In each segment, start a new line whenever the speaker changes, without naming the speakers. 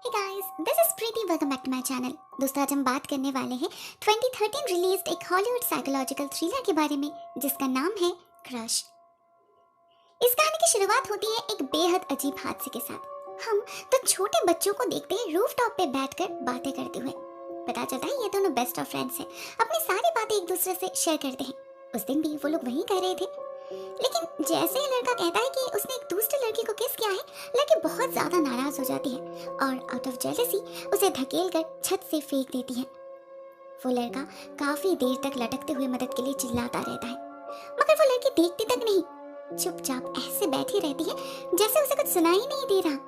Hey guys, this is Preeti. Welcome back to my channel. दोस्तों आज हम बात करने वाले हैं 2013 रिलीज्ड एक हॉलीवुड साइकोलॉजिकल थ्रिलर के बारे में जिसका नाम है क्रश। इस कहानी की शुरुआत होती है एक बेहद अजीब हादसे के साथ। हम तो छोटे बच्चों को देखते हैं रूफटॉप पे बैठकर बातें करते हुए। पता चलता है ये दोनों बेस्ट ऑफ फ्रेंड्स हैं, अपनी सारी बातें एक दूसरे से शेयर करते हैं। उस दिन भी वो लोग वही कर रहे थे, लेकिन जैसे ही लड़का कहता है कि उसने एक दूसरी लड़की को किस किया है, लड़की बहुत ज्यादा नाराज हो जाती है और आउट ऑफ जेलसी उसे धकेल कर छत से फेंक देती है। वो लड़का काफी देर तक लटकते हुए मदद के लिए चिल्लाता रहता है, मगर वो लड़की देखती तक नहीं, चुपचाप ऐसे बैठी रहती है जैसे उसे कुछ सुनाई नहीं दे रहा।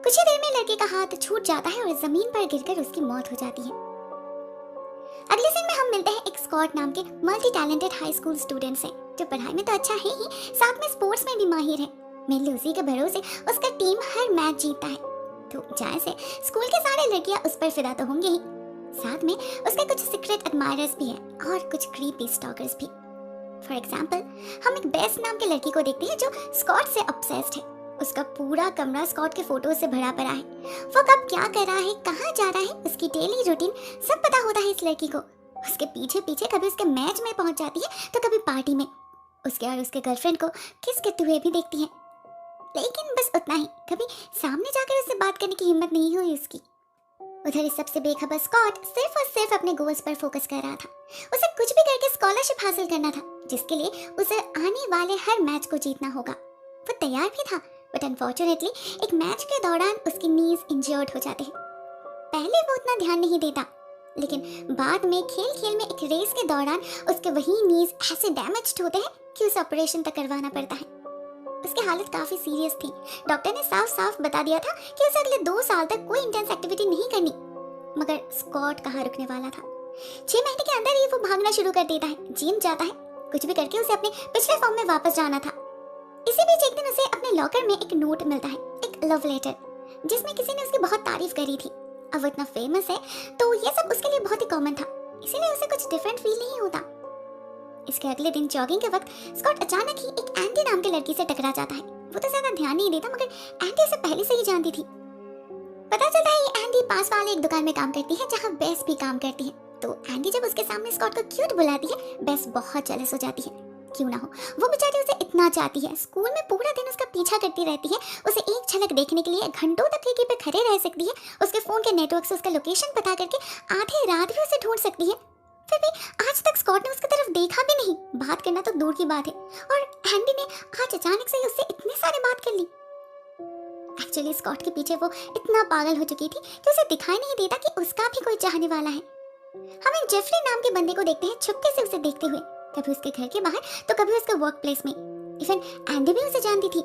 कुछ ही देर में लड़के का हाथ छूट जाता है और जमीन पर गिरकर उसकी मौत हो जाती है। अगले सीन में हम मिलते हैं एक स्कॉट नाम के multi talented high school student से, जो पढ़ाई में तो अच्छा है ही, साथ में स्पोर्ट्स में भी माहिर है। मेनली उसी के भरोसे उसका टीम हर मैच जीतता है, तो जाहिर से स्कूल के सारे लड़कियां उस पर फिदा तो होंगे ही। साथ में उसके कुछ सीक्रेट एडमायरर्स भी हैं और कुछ क्रीपी स्टॉकर्स भी। फॉर एग्जाम्पल, हम एक बेस नाम की लड़की को देखते हैं जो स्कॉट से ऑब्सेस्ड है। उसका पूरा कमरा स्कॉट के फोटो से भरा पड़ा है। वो कब क्या कर रहा है, कहाँ जा रहा है, उसकी डेली रूटीन सब पता होता है इस लड़की को। उसके पीछे पीछे कभी उसके मैच में पहुंच जाती है तो कभी पार्टी में। उसके और उसके गर्लफ्रेंड को किस करते हुए भी देखती है, लेकिन बस उतना ही, कभी सामने जाकर उससे बात करने की हिम्मत नहीं हुई उसकी। उधर इस सबसे बेखबर स्कॉट सिर्फ और सिर्फ अपने गोल्स पर फोकस कर रहा था। उसे कुछ भी करके स्कॉलरशिप हासिल करना था, जिसके लिए उसे आने वाले हर मैच को जीतना होगा। वो तैयार भी था, बट अनफॉर्चुनेटली एक मैच के दौरान उसकी नीज इंजर्ड हो जाते हैं। पहले वो उतना ध्यान नहीं देता, लेकिन बाद में खेल खेल में एक रेस के दौरान उसके वही नीज ऐसे डैमेज्ड होते हैं कि उसे ऑपरेशन तक करवाना पड़ता है। उसकी हालत काफी सीरियस थी। डॉक्टर ने साफ साफ बता दिया था कि उसे अगले 2 साल तक कोई इंटेंस एक्टिविटी नहीं करनी, मगर स्कॉट कहाँ रुकने वाला था। 6 महीने के अंदर ही वो भागना शुरू कर देता है, जिम जाता है, कुछ भी करके उसे अपने पिछले फॉर्म में वापस जाना था। इसी बीच एक दिन उसे अपने लॉकर में एक नोट मिलता है, एक लव लेटर, जिसमें किसी ने उसकी बहुत तारीफ करी थी। अब वो इतना फेमस है तो ये सब उसके लिए बहुत ही कॉमन था, इसीलिए उसे कुछ डिफरेंट फील नहीं होता। इसके अगले दिन जॉगिंग के वक्त स्कॉट अचानक ही एक एंडी नाम की लड़की से टकरा जाता है। वो तो ज्यादा ध्यान नहीं देता, मगर एंडी उसे पहले से ही जानती थी। पता चलता है ये एंडी पास वाले एक दुकान में काम करती है जहाँ बेस भी काम करती है। तो एंडी जब उसके सामने स्कॉट को क्यूट बुलाती है, बेस बहुत जेलस हो जाती है। क्यों ना हो, वो बेचारी उसे इतना चाहती है, स्कूल में पूरा दिन उसका पीछा करती रहती है, उसे एक झलक देखने के लिए घंटों तक खिड़की पे खड़े रह सकती है, उसके फोन के नेटवर्क से उसका लोकेशन पता करके आधी रात भी उसे ढूंढ सकती है। फिर भी आज तक स्कॉट ने उसकी तरफ देखा भी नहीं, बात करना तो दूर की बात है। और एंडी ने आज अचानक से उससे इतनी सारी बात कर ली। एक्चुअली स्कॉट के पीछे वो इतना पागल हो चुकी थी कि उसे दिखाई नहीं देता कि उसका भी कोई चाहने वाला है। हम एक जेफरी नाम के बंदे को देखते हैं चुपके से उसे देखते हुए, कभी उसके घर के बाहर तो कभी उसके वर्क प्लेस में। इवन एंडी भी उसे जानती थी।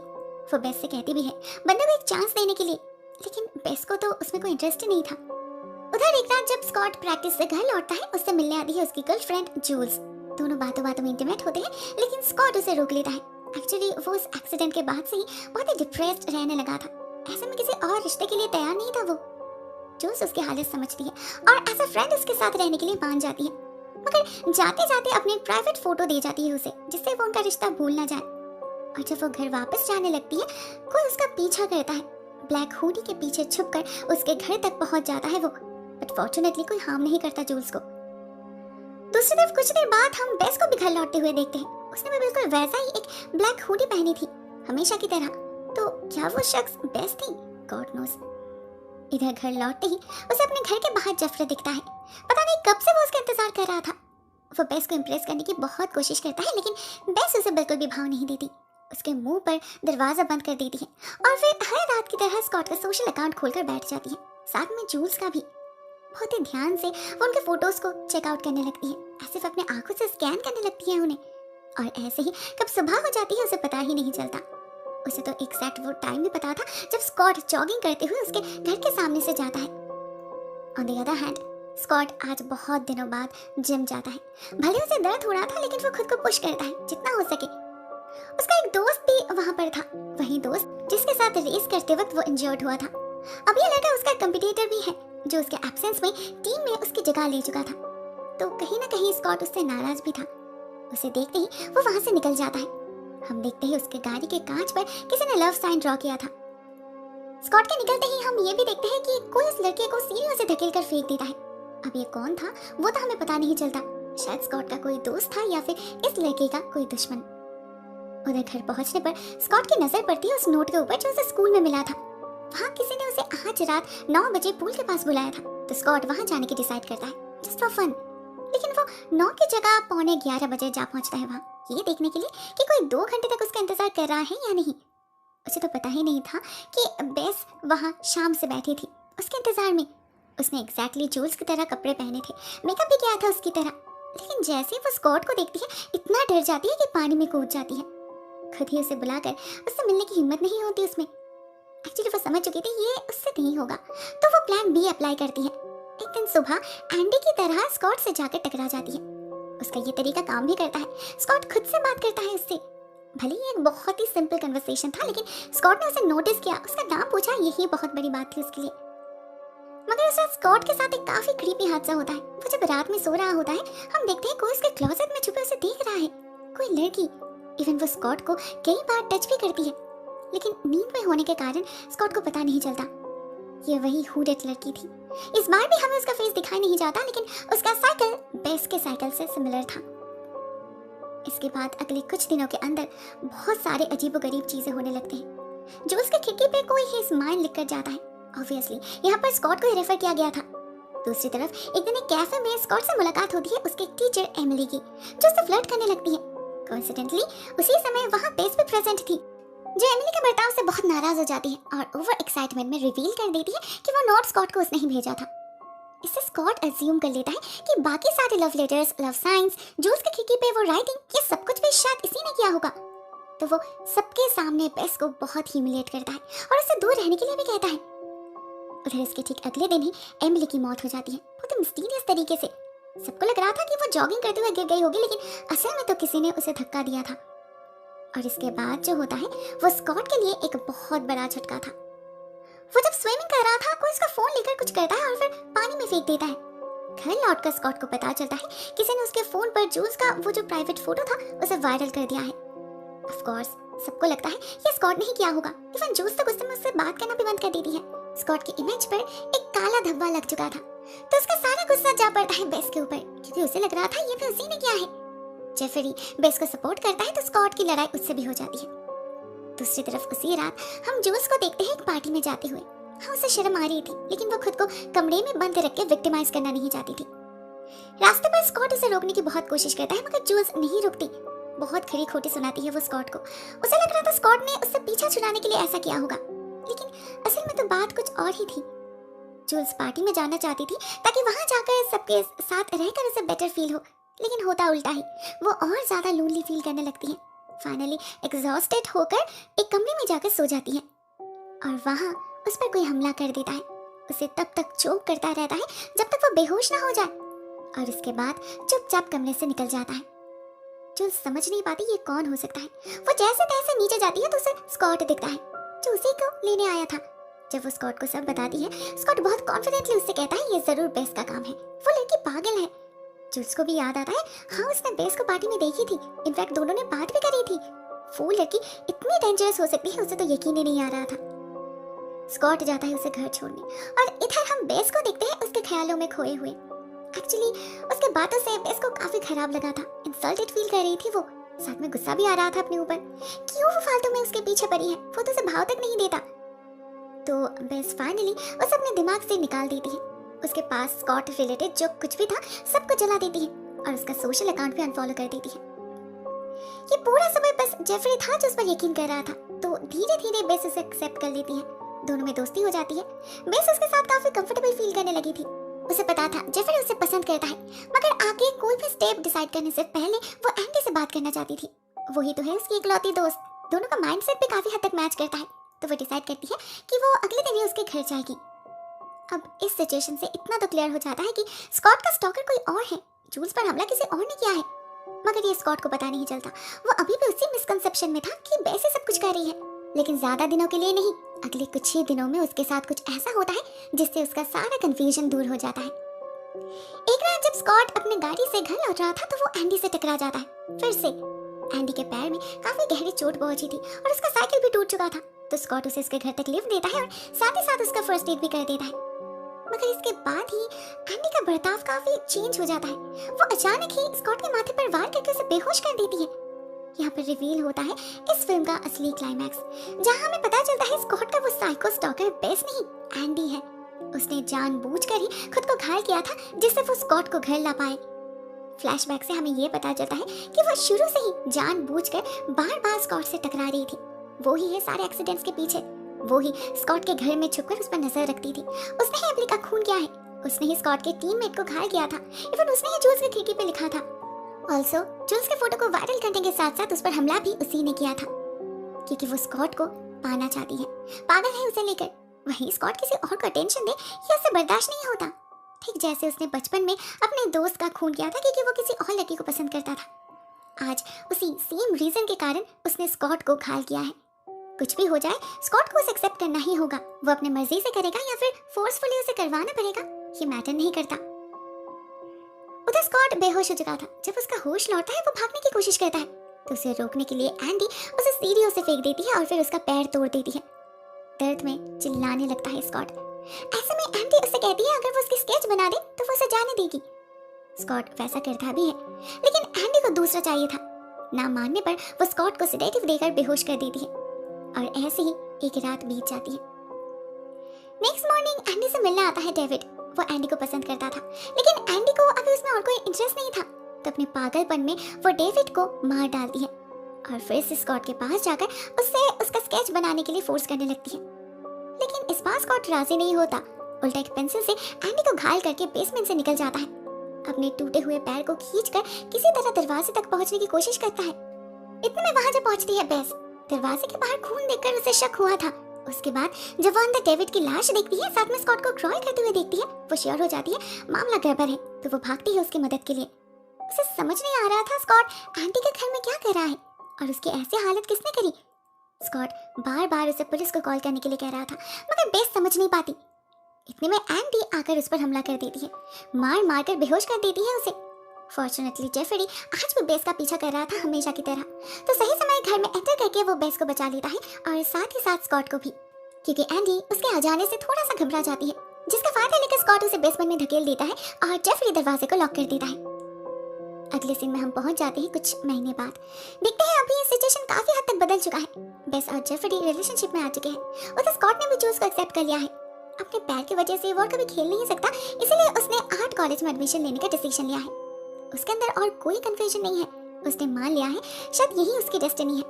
वो बेस से कहती भी है बंदे को एक चांस देने के लिए, लेकिन बेस को तो उसमें कोई इंटरेस्ट ही नहीं था। उधर एक रात जब स्कॉट प्रैक्टिस से घर लौटता है, उससे मिलने आती है उसकी गर्लफ्रेंड जूल्स। दोनों बातों बातों में इंटीमेट होते हैं, लेकिन स्कॉट उसे रोक लेता है। एक्चुअली वो उस एक्सीडेंट के बाद से ही बहुत ही डिप्रेस्ड रहने लगा था। ऐसे में किसी और रिश्ते के लिए तैयार नहीं था वो। जूल्स उसकी हालत समझती है और एज अ फ्रेंड उसके साथ रहने के लिए मान जाती है, मगर जाते जाते अपनी एक प्राइवेट फोटो दे जाती है उसे, जिससे वो उनका रिश्ता भूल ना जाए। और जब वो घर वापस जाने लगती है, कोई उसका पीछा करता है। ब्लैक हुडी के पीछे छुपकर उसके घर तक पहुंच जाता है वो, बट फॉर्चुनेटली कोई हार्म नहीं करता जूल्स को। दूसरी तरफ कुछ देर बाद हम बेस को भी घर लौटते हुए देखते हैं। उसने भी बिल्कुल वैसा ही एक ब्लैक हुडी पहनी थी, हमेशा की तरह। तो क्या वो शख्स बेस थी? God knows. इधर घर लौटते ही उसे अपने घर के बाहर जेफरी दिखता है। पता नहीं कब से वो उसका इंतजार कर रहा था। वो बेस को इम्प्रेस करने की बहुत कोशिश करता है, लेकिन बेस उसे बिल्कुल भी भाव नहीं देती। उसके मुंह पर दरवाजा बंद कर देती है और फिर हर रात की तरह स्कॉट का सोशल अकाउंट खोलकर बैठ जाती है, साथ में जूल्स का भी। बहुत ही ध्यान से वो उनके फोटोज को चेकआउट करने लगती है, ऐसे अपने आंखों से स्कैन करने लगती है उन्हें। और ऐसे ही कब सुबह हो जाती है उसे पता ही नहीं चलता। उसे तो एग्जैक्ट वो टाइम भी पता था जब स्कॉट जॉगिंग करते हुए उसके घर के सामने से जाता है। On the other hand, Scott आज बहुत दिनों बाद जिम जाता है। भले उसे दर्द हो रहा था, लेकिन वो खुद को पुश करता है जितना हो सके। उसका एक दोस्त भी वहां पर था, वही दोस्त जिसके साथ रेस करते वक्त वो इंजर्ड हुआ था। अब ये लड़का उसका कंपटीटर भी है, जो उसके एब्सेंस में टीम में उसकी जगह ले चुका था। तो कहीं ना कहीं स्कॉट उससे नाराज भी था। उसे देखते ही वो वहां से निकल जाता है। हम देखते ही उसके गाड़ी के कांच पर किसी ने लव साइन ड्रॉ किया था। स्कॉट के निकलते ही हम ये भी देखते हैं कि कोई उस लड़के को सीढ़ियों से धकेल कर फेंक देता है। अब ये कौन था वो तो हमें पता नहीं चलता, शायद स्कॉट का कोई दोस्त था या फिर इस लड़के का कोई दुश्मन। उधर घर पहुंचने पर स्कॉट की नजर पड़ती है उस नोट के ऊपर जो उसे स्कूल में मिला था। वहाँ किसी ने उसे आज रात 9 बजे पूल के पास बुलाया था, तो स्कॉट वहाँ जाने की डिसाइड करता है जस्ट फॉर फन। लेकिन वो 9 की जगह 11:15 बजे जा पहुंचता है वहाँ, ये देखने के लिए कि कोई 2 घंटे तक उसका इंतजार कर रहा है या नहीं। उसे तो पता ही नहीं था कि बेस वहाँ शाम से बैठी थी उसके इंतजार में। उसने एग्जैक्टली जूल्स की तरह कपड़े पहने थे, मेकअप भी किया था उसकी तरह, लेकिन जैसे वो स्कॉट को देखती है इतना डर जाती है कि पानी में कूद जाती है। खुद ही उसे बुलाकर उससे मिलने की हिम्मत नहीं होती उसमें। एक्चुअली वो समझ चुकी थी ये उससे नहीं होगा, तो वो प्लान बी अप्लाई करती है। एक दिन सुबह एंडी की तरह स्कॉट से जाकर टकरा जाती है। उसका ये तरीका काम भी करता है, स्कॉट खुद से बात करता है उससे। भले ही एक बहुत ही सिंपल कन्वर्सेशन था, लेकिन स्कॉट ने उसे नोटिस किया, उसका नाम पूछा, यही बहुत बड़ी बात थी उसके लिए। मगर उस रात स्कॉट के साथ एक काफी क्रीपी हादसा होता है। वो जब रात में सो रहा होता है, हम देखते हैं कोई उसके क्लोजेट में छुपे उसे देख रहा है, कोई लड़की। इवन वो स्कॉट को कई बार टच भी करती है, लेकिन नींद में होने के कारण स्कॉट को पता नहीं चलता ये वही हुडेड लड़की थी। इस बार भी हमें उसका फेस दिखाई नहीं जाता, लेकिन उसका साइकिल बेस के साइकिल से सिमिलर था। इसके बाद अगले कुछ दिनों के अंदर बहुत सारे अजीबोगरीब चीजें होने लगते हैं। जो उसके खिड़की पे कोई ही स्माइल लिखकर जाता है। ऑब्वियसली यहाँ पर स्कॉट को ही रेफर किया गया था। दूसरी तरफ एक दिन एक कैफे में स्कॉट से मुलाकात होती है उसके टीचर एमिली की, जो उससे फ्लर्ट करने लगती है। कोइंसिडेंटली उसी समय वहाँ बेस भी प्रेजेंट थी, जो एमिली के बर्ताव से बहुत नाराज हो जाती है और ओवर एक्साइटमेंट में रिवील कर देती है कि वो नोट स्कॉट को उसने ही भेजा था। इससे स्कॉट अज्यूम कर लेता है कि बाकी सारे लव लेटर्स, लव साइंस, जो उसके खिड़की पे वो राइटिंग, ये सब कुछ भी शायद इसी ने किया होगा। तो वो सबके सामने बेस को बहुत ह्यूमिलिएट करता है और उससे दूर रहने के लिए भी कहता है। उधर इसके ठीक अगले दिन ही एमिली की मौत हो जाती है, बहुत मिस्टीरियस तरीके से। सबको लग रहा था कि वो जॉगिंग करते हुए गिर गई होगी, लेकिन असल में तो किसी ने उसे धक्का दिया था। और इसके बाद जो होता है वो स्कॉट के लिए एक बहुत बड़ा झटका था। वो जब स्विमिंग कर रहा था, कोई उसका फोन लेकर कुछ करता है और फिर पानी में फेंक देता है। घर लौटकर स्कॉट को पता चलता है किसी ने उसके फोन पर जूल्स का वो जो प्राइवेट फोटो था उसे वायरल कर दिया है। ऑफ कोर्स सबको लगता है ये स्कॉट ने ही किया होगा। इवन जूल्स तो गुस्से में उससे बात करना भी बंद कर देती है। स्कॉट की इमेज पर एक काला धब्बा लग चुका था, तो उसका सारा गुस्सा जा पड़ता है बेस के ऊपर, क्योंकि उसे लग रहा था ये भी उसी ने किया है। जेफरी बेस को सपोर्ट करता है, तो स्कॉट की लड़ाई उससे भी हो जाती है। दूसरी तरफ उसी रात हम जूल्स को देखते हैं एक पार्टी में जाते हुए। हाँ, उसे शर्म आ रही थी, लेकिन वो खुद को कमरे में बंद रख के विक्टिमाइज करना नहीं चाहती थी। रास्ते पर स्कॉट उसे रोकने की बहुत कोशिश करता है, मगर जूल्स नहीं रुकती। बहुत खरी खोटी सुनाती है वो स्कॉट को। उसे लग रहा था स्कॉट ने उससे पीछा छुड़ाने के लिए ऐसा किया होगा, लेकिन असल में तो बात कुछ और ही थी। जूल्स पार्टी में जाना चाहती थी ताकि वहां जाकर सबके साथ रहकर उसे बेटर फील हो, लेकिन होता उल्टा ही, वो और ज्यादा लोनली फील करने लगती है। फाइनली एग्जॉस्टेड होकर एक कमरे में जाकर सो जाती है और वहां उस पर कोई हमला कर देता है। उसे तब तक चोक करता रहता है जब तक वो बेहोश ना हो जाए, और इसके बाद चुपचाप कमरे से निकल जाता है। जूल्स समझ नहीं पाती ये कौन हो सकता है। वो जैसे तैसे नीचे जाती है तो उसे स्कॉट दिखता है, जो उसी को लेने आया था। जब वो स्कॉट को सब बताती है, स्कॉट बहुत कॉन्फिडेंटली उससे कहता है ये जरूर बेस का काम है, वो लड़की पागल है। जूल्स को भी याद आता है, हाँ उसने बेस को पार्टी में देखी थी, इनफैक्ट दोनों ने बात भी करी थी। वो लड़की इतनी डेंजरस हो सकती है, उसे तो यकीन ही नहीं आ रहा था। स्कॉट जाता है उसे घर छोड़ने, और इधर हम बेस को देखते हैं उसके ख्यालों में खोए हुए। एक्चुअली उसके बातों से बेस को काफी खराब लगा था, इंसल्टेड फील कर रही थी वो, साथ में गुस्सा भी आ रहा था अपने ऊपर। क्यों वो फालतू में उसके पीछे पड़ी है, वो तो उसे भाव तक नहीं देता। तो बेस फाइनली उसे अपने दिमाग से निकाल देती है। उसके पास स्कॉट रिलेटेड जो कुछ भी था सब कुछ जला देती है और उसका सोशल अकाउंट भी अनफॉलो कर देती है। ये पूरा समय बस जेफरी था जो उस पर यकीन कर रहा था, तो धीरे धीरे बेस उसे एक्सेप्ट कर लेती है। दोनों में दोस्ती हो जाती है। बेस उसके साथ काफी कंफर्टेबल फील करने लगी थी। उसे पता था जेफरी उसे पसंद करता है, मगर आगे कोई भी स्टेप डिसाइड करने से पहले वो एंडी से बात करना चाहती थी। वही तो है उसकी इकलौती दोस्त। दोनों का माइंडसेट भी काफी हद तक मैच करता है, तो वो डिसाइड करती है कि वो अगले दिन ही उसके घर जाएगी। अब इस सिचुएशन से इतना तो क्लियर हो जाता है कि स्कॉट का स्टॉकर कोई और है। जूल्स पर हमला किसी और ने किया है, मगर ये स्कॉट को पता नहीं चलता। वो अभी भी उसी मिसकंसेप्शन में था कि बेस सब कुछ कर रही है, लेकिन ज्यादा दिनों के लिए नहीं। अगले कुछ ही दिनों में उसके साथ कुछ ऐसा होता है जिससे उसका सारा कंफ्यूजन दूर हो जाता है। एक रात जब स्कॉट अपने गाड़ी से घर लौट रहा था, तो वो एंडी से टकरा जाता है। फिर से एंडी के पैर में काफी गहरी चोट पहुंची थी और उसका साइकिल भी टूट चुका था। तो स्कॉट उसे उसके घर तक लिफ्ट देता है और साथ ही साथ उसका फर्स्ट एड भी कर देता है। मगर इसके बाद ही एंडी का बर्ताव काफी चेंज हो जाता है। वो अचानक ही स्कॉट के माथे पर वार करके उसे बेहोश कर देती है। यहाँ पर रिवील होता है इस फिल्म का असली क्लाइमैक्स, जहाँ हमें पता चलता है स्कॉट का वो साइको स्टॉकर बेस नहीं एंडी है। उसने जानबूझकर ही खुद को घायल किया था जिससे वो स्कॉट को घर ला पाए। फ्लैशबैक से हमें ये पता चलता है कि वो शुरू से ही जानबूझकर बार-बार स्कॉट से टकरा रही थी। वो ही है सारे एक्सीडेंट्स के पीछे। वो ही स्कॉट के घर में छुपकर उस पर नजर रखती थी। उसने ही एमिली का खून किया है। उसने ही स्कॉट के टीममेट को घायल किया था। इवन उसने ही जूल्स की खिड़की पे लिखा था। ऑल्सो जूल्स के फोटो को वायरल करने के साथ साथ उस पर हमला भी उसी ने किया था, क्योंकि वो स्कॉट को पाना चाहती है, पागल है उसे लेकर। वहीं स्कॉट किसी और को अटेंशन दे ये उसे बर्दाश्त नहीं होता। ठीक जैसे उसने बचपन में अपने दोस्त का खून किया था क्योंकि वो किसी और लड़की को पसंद करता था। आज उसी सेम रीजन के कारण उसने स्कॉट को घायल किया है। कुछ भी हो जाए स्कॉट को उसे एक्सेप्ट करना ही होगा। वो अपने मर्जी से करेगा या फिर फोर्सफुली उसे करवाना पड़ेगा, ये मैटर नहीं करता। उधर स्कॉट बेहोश हो चुका था। जब उसका होश लौटता है वो भागने की कोशिश करता है, तो उसे रोकने के लिए एंडी उसे सीढ़ियों से फेंक देती है और फिर उसका पैर तोड़ देती है। दर्द में चिल्लाने लगता है स्कॉट। ऐसे में एंडी उससे कहती है अगर वो उसकी स्केच बना दे तो वो उसे जाने देगी। स्कॉट वैसा करता भी है, लेकिन एंडी को दूसरा चाहिए था। ना मानने पर वो स्कॉट को सेडेटिव देकर बेहोश कर देती है और ऐसे ही एक रात बीत जाती है। नेक्स्ट मॉर्निंग एंडी से मिलने आता है डेविड। वो एंडी को पसंद करता था, लेकिन एंडी को अभी उसमें और कोई इंटरेस्ट नहीं था, तो अपने पागलपन में वो डेविड को मार डालती है और फिर से स्कॉट के पास जाकर उससे उसका स्केच बनाने के लिए फोर्स करने लगती है। लेकिन इस बार स्कॉट राजी नहीं होता। उल्टा एक पेंसिल से एंडी को घायल करके बेसमेंट से निकल जाता है। अपने टूटे हुए पैर को खींचकर किसी तरह दरवाजे तक पहुंचने की कोशिश करता है। इतने में वहां जब पहुंचती है बेस, दरवाजे के बाहर खून देखकर उसे शक हुआ था। उसके बाद जब वो अंदर डेविड की लाश देखती है, साथ में स्कॉट को क्रॉल करते हुए देखती है, वो श्योर हो जाती है मामला गड़बड़ है, तो वो भागती है उसकी मदद के लिए। उसे समझ नहीं आ रहा था स्कॉट आंटी के घर में क्या कर रहा है और उसकी ऐसी हालत किसने करी। स्कॉट बार बार उसे पुलिस को कॉल करने के लिए कह रहा था, मगर बेस समझ नहीं पाती। इतने में एंडी आकर उस पर हमला कर देती है, मार मार कर बेहोश कर देती है उसे। फॉर्चुनेटली जेफरी आज भी बेस का पीछा कर रहा था हमेशा की तरह, तो सही समय घर में एंटर करके वो बेस को बचा लेता है और साथ ही साथ स्कॉट को भी, क्योंकि एंडी उसके आ जाने से थोड़ा सा घबरा जाती है, जिसका फायदा लेकर स्कॉट उसे बेसमेंट में धकेल देता है और जेफरी दरवाजे को लॉक कर देता है। अगले सीन में हम पहुंच जाते हैं कुछ महीने बाद। देखते हैं अभी सिचुएशन काफी हद तक बदल चुका है। बेस और जेफरी रिलेशनशिप में आ चुके हैं। उसे स्कॉट ने भी जूस को एक्सेप्ट कर लिया है। अपने पैर की वजह से वो कभी खेल नहीं सकता, इसलिए उसने आर्ट कॉलेज में एडमिशन लेने का डिसीजन लिया है। उसके अंदर और कोई कंफ्यूजन नहीं है, उसने मान लिया है शायद यही उसकी डेस्टिनी है।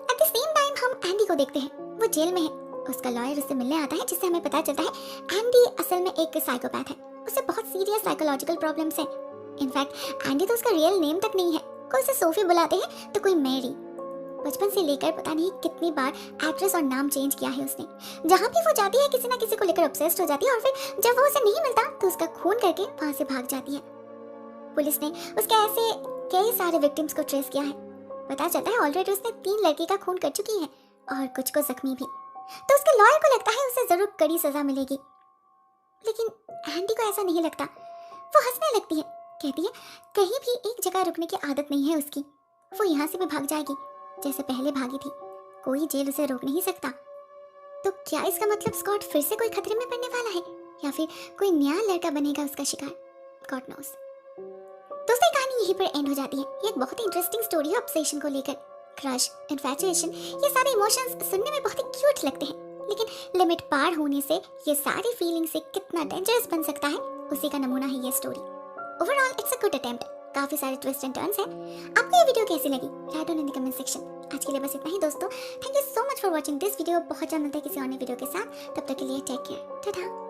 एट द सेम टाइम हम एंडी को देखते हैं। वो जेल में है। उसका लॉयर उससे मिलने आता है, जिससे हमें पता चलता है एंडी असल में एक साइकोपैथ है। उसे बहुत सीरियस साइकोलॉजिकल प्रॉब्लम्स हैं। इनफैक्ट एंडी तो उसका रियल नेम तक नहीं है। कोई उसे सोफी बुलाते हैं तो कोई मैरी। बचपन से लेकर पता नहीं कितनी बार एक्ट्रेस और नाम चेंज किया है उसने। जहाँ भी वो जाती है किसी ना किसी को लेकर ऑब्सेस्ड हो जाती है और फिर जब वो उसे नहीं मिलता तो उसका खून करके वहाँ से भाग जाती है। पुलिस ने उसके ऐसे कई सारे विक्टिम्स को ट्रेस किया है। पता चलता है ऑलरेडी उसने 3 लड़की का खून कर चुकी है और कुछ को जख्मी भी। तो उसके लॉयर को लगता है उसे जरूर कड़ी सजा मिलेगी, लेकिन एंडी को ऐसा नहीं लगता। वो हंसने लगती है, कहती है कहीं भी एक जगह रुकने की आदत नहीं है उसकी। वो यहाँ से भी भाग जाएगी जैसे पहले भागी थी। कोई जेल उसे रोक नहीं सकता। तो क्या इसका मतलब स्कॉट फिर से कोई खतरे में पड़ने वाला है या फिर कोई नया लड़का बनेगा उसका शिकार? God knows. दोस्तों कहानी यहीं पर एंड हो जाती है। ये एक बहुत ही इंटरेस्टिंग स्टोरी है ऑब्सेशन को लेकर। क्रश, इन्फैचुएशन, ये सारे इमोशंस सुनने में बहुत ही क्यूट लगते हैं, लेकिन लिमिट पार होने से ये सारी फीलिंग से कितना डेंजरस बन सकता है उसी का नमूना है ये story. Overall it's a good attempt. काफी सारे ट्विस्ट एंड टर्न्स हैं। आपको ये वीडियो कैसी लगी? Write down in the comment section. आज के लिए बस इतना ही दोस्तों। Thank you so much for watching this video. बहुत जल्द मिलते हैं किसी और नए वीडियो के साथ। तब तक के लिए टेक केयर। टाटा।